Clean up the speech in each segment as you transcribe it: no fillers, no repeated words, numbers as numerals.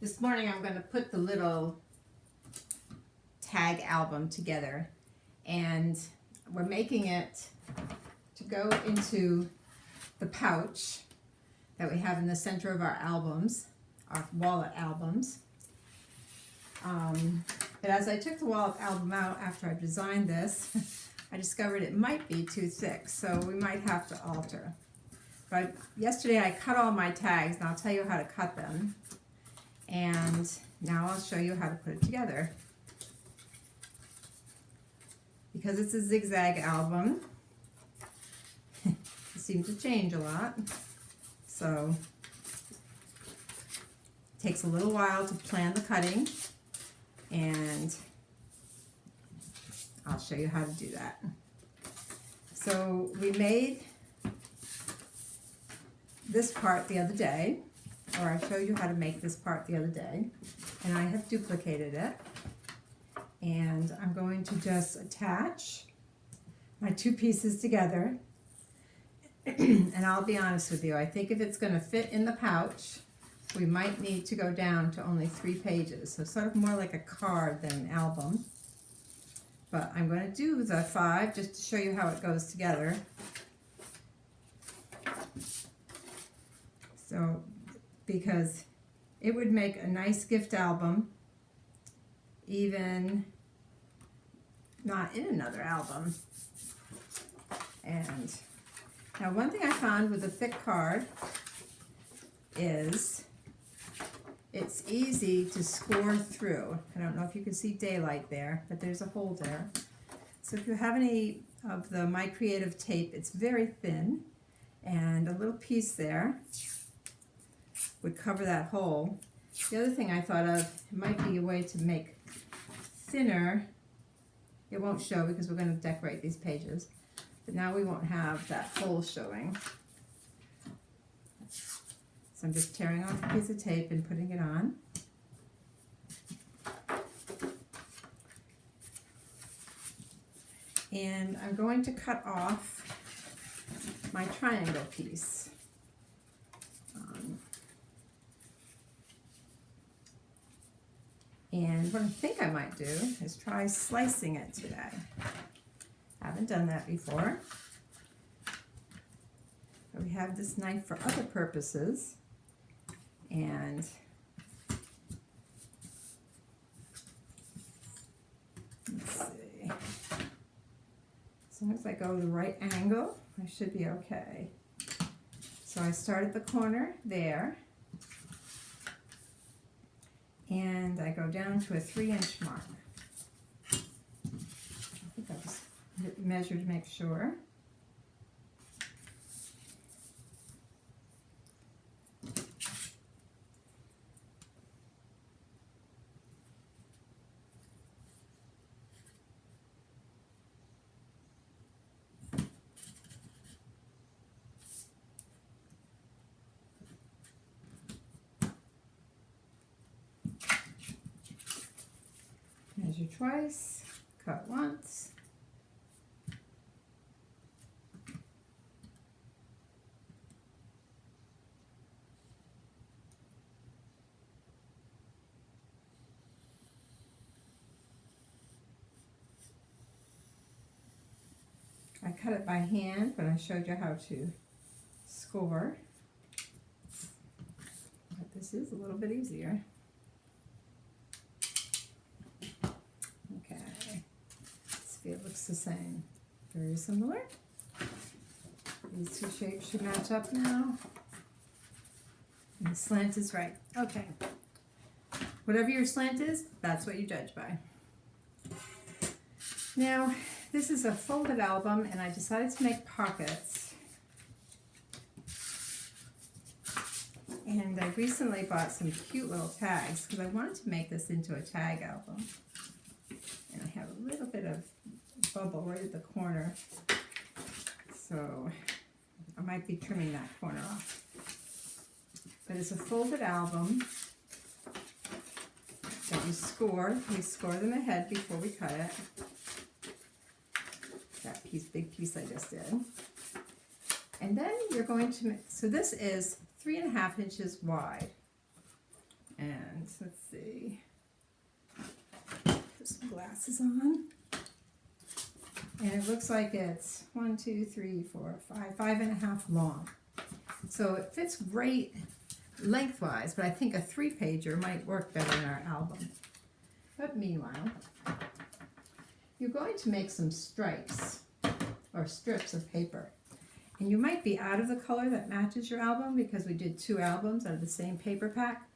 This morning I'm going to put the little tag album together, and we're making it to go into the pouch that we have in the center of our albums, our wallet albums. But as I took the wallet album out after I designed this, I discovered it might be too thick, so we might have to alter. But yesterday I cut all my tags, and I'll tell you how to cut them. And now I'll show you how to put it together. Because it's a zigzag album, it seems to change a lot. So it takes a little while to plan the cutting, and I'll show you how to do that. So we made this part the other day, or I showed you how to make this part the other day, and I have duplicated it. And I'm going to just attach my two pieces together. And I'll be honest with you, I think if it's going to fit in the pouch, we might need to go down to only 3 pages. So sort of more like a card than an album. But I'm going to do the 5 just to show you how it goes together. So, because it would make a nice gift album, even not in another album. And now one thing I found with a thick card is it's easy to score through. I don't know if you can see daylight there, but there's a hole there. So if you have any of the My Creative tape, it's very thin, and a little piece there would cover that hole. The other thing I thought of, it might be a way to make thinner. It won't show because we're going to decorate these pages, but now we won't have that hole showing. So I'm just tearing off a piece of tape and putting it on. And I'm going to cut off my triangle piece. And what I think I might do is try slicing it today. Haven't done that before. But we have this knife for other purposes. And let's see. As long as I go the right angle, I should be okay. So I start at the corner there. And I go down to a 3-inch mark. I think I just measure to make sure. Measure twice, cut once. I cut it by hand, but I showed you how to score. But this is a little bit easier. It looks the same. Very similar. These two shapes should match up now. And the slant is right. Okay. Whatever your slant is, that's what you judge by. Now, this is a folded album, and I decided to make pockets. And I recently bought some cute little tags because I wanted to make this into a tag album. And I have a little bit of bubble right at the corner, so I might be trimming that corner off. But it's a folded album that you score. We score them ahead before we cut it. That piece, big piece I just did. And then you're going to, so this is 3.5 inches wide. And let's see, put some glasses on. And it looks like it's 1, 2, 3, 4, 5, 5.5 long. So it fits great lengthwise, but I think a 3-pager might work better in our album. But meanwhile, you're going to make some stripes or strips of paper. And you might be out of the color that matches your album because we did 2 albums out of the same paper pack,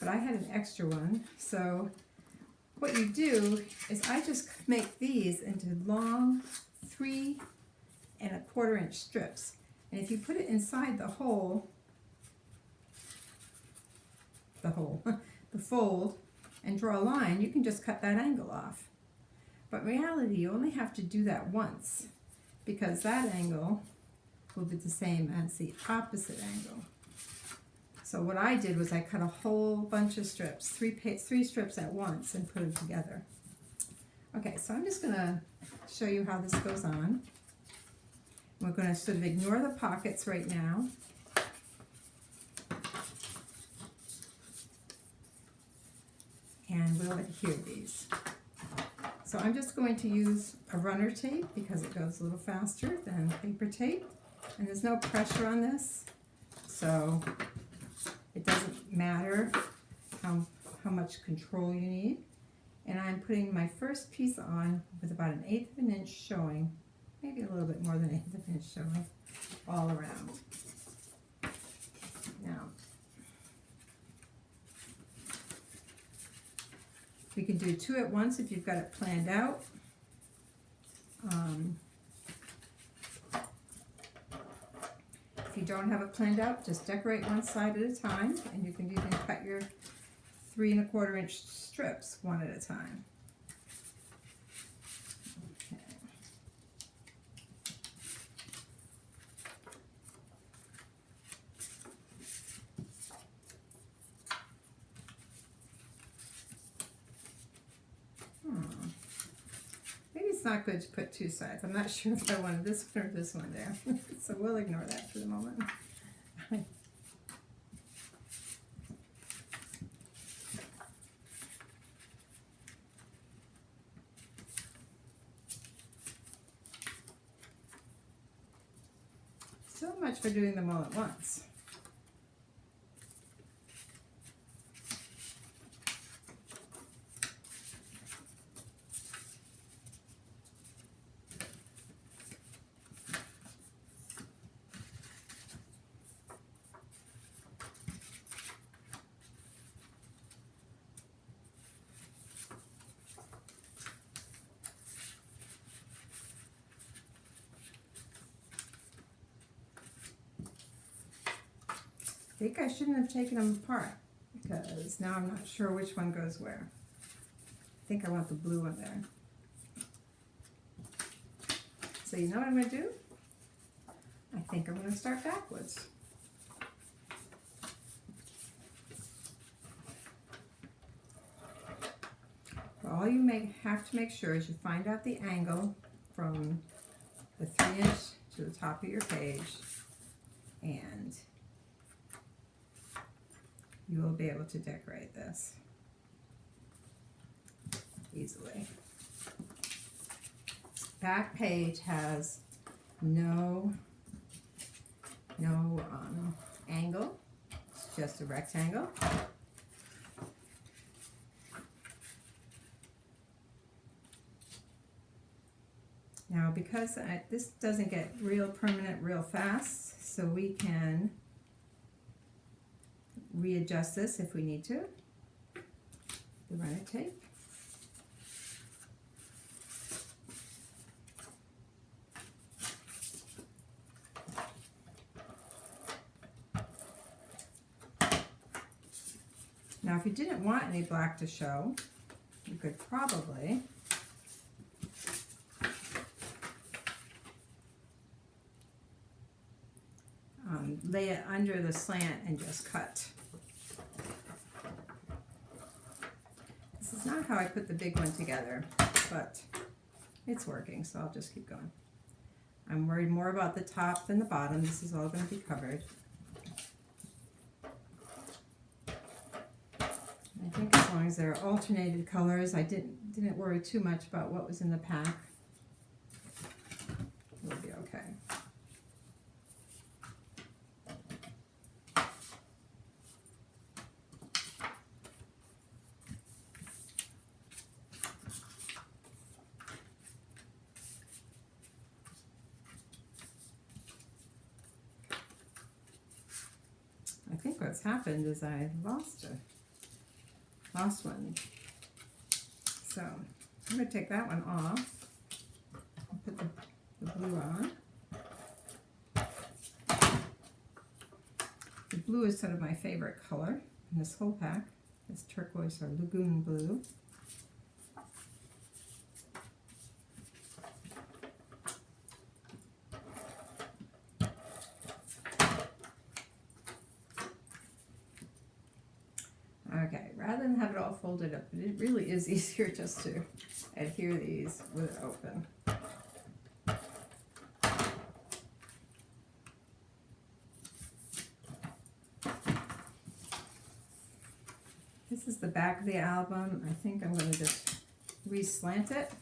but I had an extra one. So what you do is I just make these into long 3¼ inch strips. And if you put it inside the fold, and draw a line, you can just cut that angle off. But in reality, you only have to do that once because that angle will be the same as the opposite angle. So what I did was I cut a whole bunch of strips, three strips at once, and put them together. Okay, so I'm just going to show you how this goes on. We're going to sort of ignore the pockets right now. And we'll adhere these. So I'm just going to use a runner tape because it goes a little faster than paper tape. And there's no pressure on this, so it doesn't matter how much control you need. And I'm putting my first piece on with about 1/8 of an inch showing, maybe a little bit more than 1/8 of an inch showing, all around. Now, we can do 2 at once if you've got it planned out. If you don't have it planned out, just decorate one side at a time, and you can even cut your 3¼ inch strips one at a time. Okay. Maybe it's not good to put 2 sides. I'm not sure if I wanted this one or this one there. So we'll ignore that for the moment. So much for doing them all at once. I think I shouldn't have taken them apart because now I'm not sure which one goes where. I think I want the blue one there. So you know what I'm going to do? I think I'm going to start backwards. All you have to make sure is you find out the angle from the 3 inch to the top of your page, and you will be able to decorate this easily. Back page has no angle, it's just a rectangle. Now because this doesn't get real permanent real fast, so we can readjust this if we need to. The runner tape. Now if you didn't want any black to show, you could probably lay it under the slant and just cut. This is not how I put the big one together, but it's working, so I'll just keep going. I'm worried more about the top than the bottom. This is all going to be covered. as they're alternated colors, I didn't worry too much about what was in the pack. It'll be okay. I think what's happened is I lost one. So I'm going to take that one off and put the blue on. The blue is sort of my favorite color in this whole pack. It's turquoise or lagoon blue. Okay, rather than have it all folded up, it really is easier just to adhere these with it open. This is the back of the album. I think I'm going to just re-slant it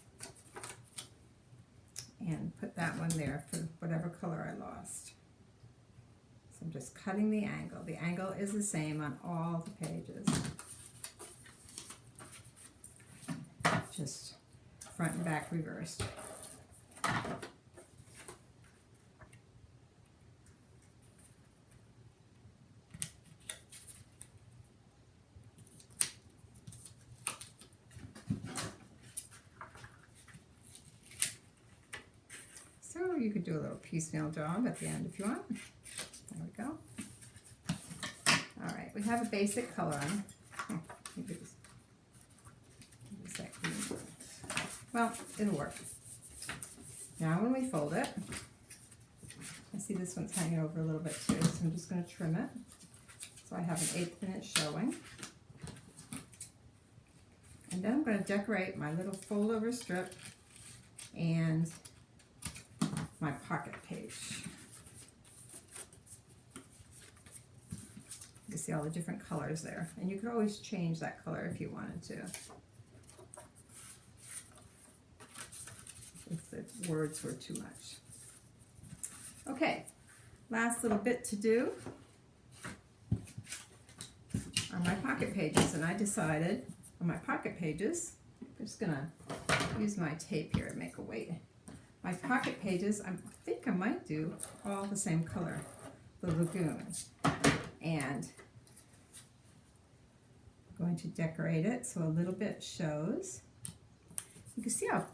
and put that one there for whatever color I lost. So I'm just cutting the angle. The angle is the same on all the pages. Just front and back reversed. So you could do a little piecemeal job at the end if you want. There we go. All right, we have a basic color on. Oh, well, it'll work. Now when we fold it, I see this one's hanging over a little bit too, so I'm just going to trim it. So I have an 1/8 inch showing. And then I'm going to decorate my little fold over strip and my pocket page. You can see all the different colors there. And you could always change that color if you wanted to. If the words were too much. Okay, last little bit to do are my pocket pages. And I decided on my pocket pages, I'm just gonna use my tape here and make a weight. My pocket pages, I think I might do all the same color, the lagoon. And I'm going to decorate it so a little bit shows. You can see how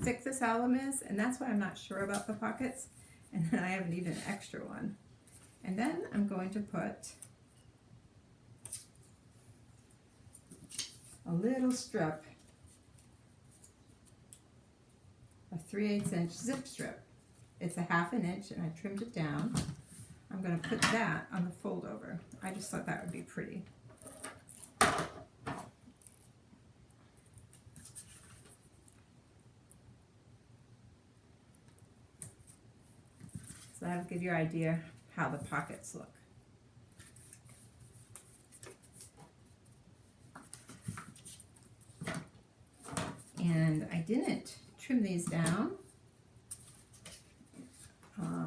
thick this album is, and that's why I'm not sure about the pockets. And then I have an even extra one. And then I'm going to put a little strip, a 3/8 inch zip strip. It's a 1/2 inch and I trimmed it down. I'm going to put that on the fold over. I just thought that would be pretty. So that'll give you an idea how the pockets look. And I didn't trim these down.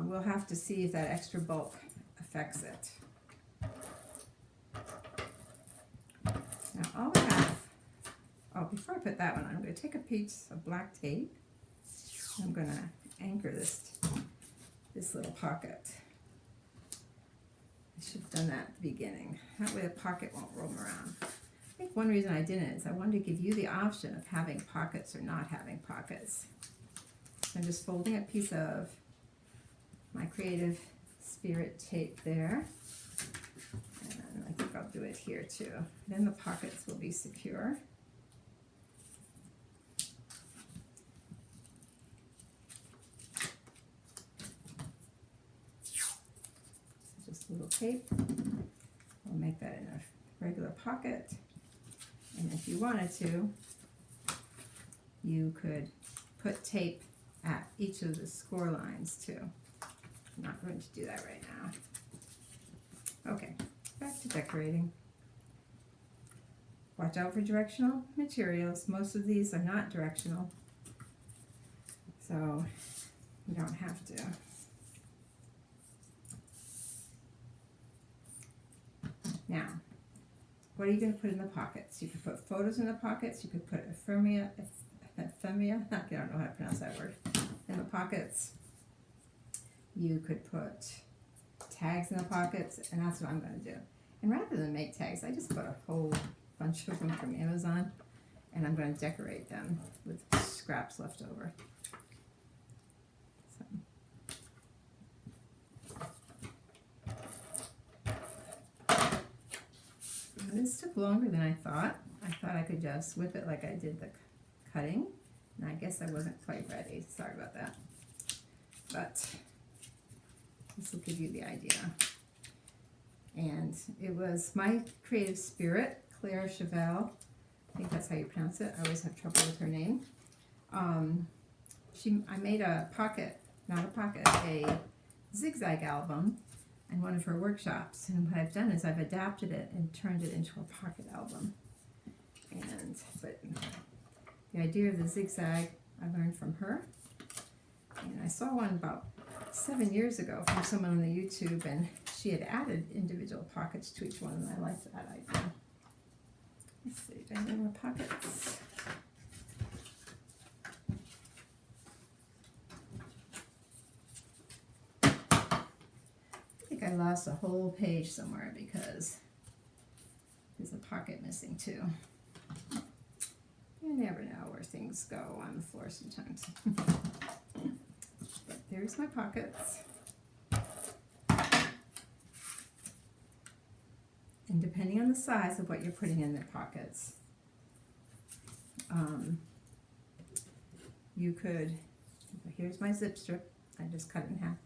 We'll have to see if that extra bulk affects it. Now all I have, oh, before I put that one on, I'm going to take a piece of black tape. I'm going to anchor this little pocket. I should have done that at the beginning. That way the pocket won't roam around. I think one reason I didn't is I wanted to give you the option of having pockets or not having pockets. I'm just folding a piece of my Creative Spirit tape there. And I think I'll do it here too. Then the pockets will be secure. Just a little tape. I'll make that in a regular pocket. And if you wanted to, you could put tape at each of the score lines too. I'm not going to do that right now. Okay, back to decorating. Watch out for directional materials. Most of these are not directional, so you don't have to. Now, what are you going to put in the pockets? You could put photos in the pockets. You could put ephemera, I don't know how to pronounce that word, in the pockets. You could put tags in the pockets, and that's what I'm going to do. And rather than make tags, I just put a whole bunch of them from Amazon, and I'm going to decorate them with scraps left over. So. This took longer than I thought. I thought I could just whip it like I did the cutting, and I guess I wasn't quite ready. Sorry about that. But this will give you the idea. And it was my creative spirit, Clare Charvill. I think that's how you pronounce it. I always have trouble with her name. I made a zigzag album in one of her workshops. And what I've done is I've adapted it and turned it into a pocket album. But the idea of the zigzag I learned from her. And I saw one about 7 years ago from someone on the YouTube, and she had added individual pockets to each one, and I liked that idea. Let's see, do I have any more pockets? I think I lost a whole page somewhere because there's a pocket missing too. You never know where things go on the floor sometimes. But there's my pockets. And depending on the size of what you're putting in the pockets, you could, here's my zip strip, I just cut it in half.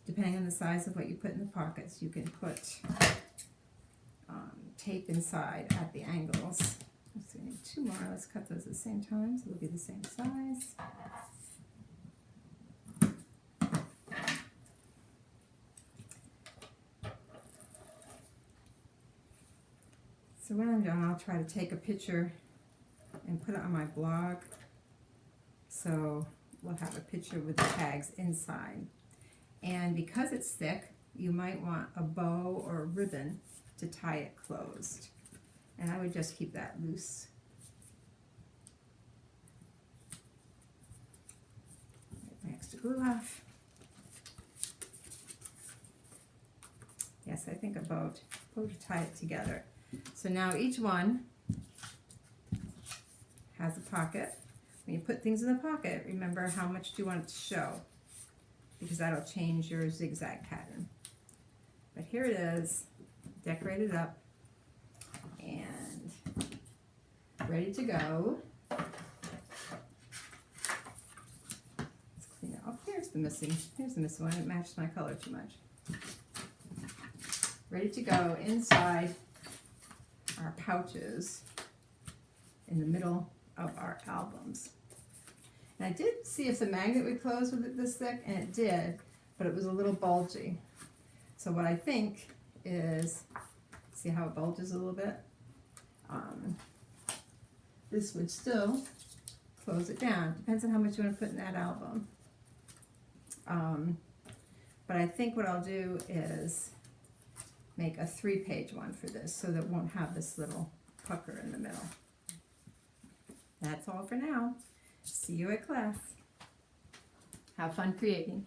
Depending on the size of what you put in the pockets, you can put tape inside at the angles. Let's see, we need 2 more. Let's cut those at the same time so they'll be the same size. So when I'm done, I'll try to take a picture and put it on my blog. So we'll have a picture with the tags inside. And because it's thick, you might want a bow or a ribbon to tie it closed. And I would just keep that loose. Get my extra glue off. Yes, I think a bow to tie it together. So now each one has a pocket. When you put things in the pocket, remember how much do you want it to show, because that'll change your zigzag pattern. But here it is, decorated up and ready to go. Let's clean it up. Here's the missing one. It matched my color too much. Ready to go inside our pouches in the middle of our albums. And I did see if the magnet would close with it this thick, and it did, but it was a little bulgy. So what I think is, see how it bulges a little bit? This would still close it down. Depends on how much you want to put in that album. But I think what I'll do is make a 3-page one for this so that it won't have this little pucker in the middle. That's all for now. See you at class. Have fun creating.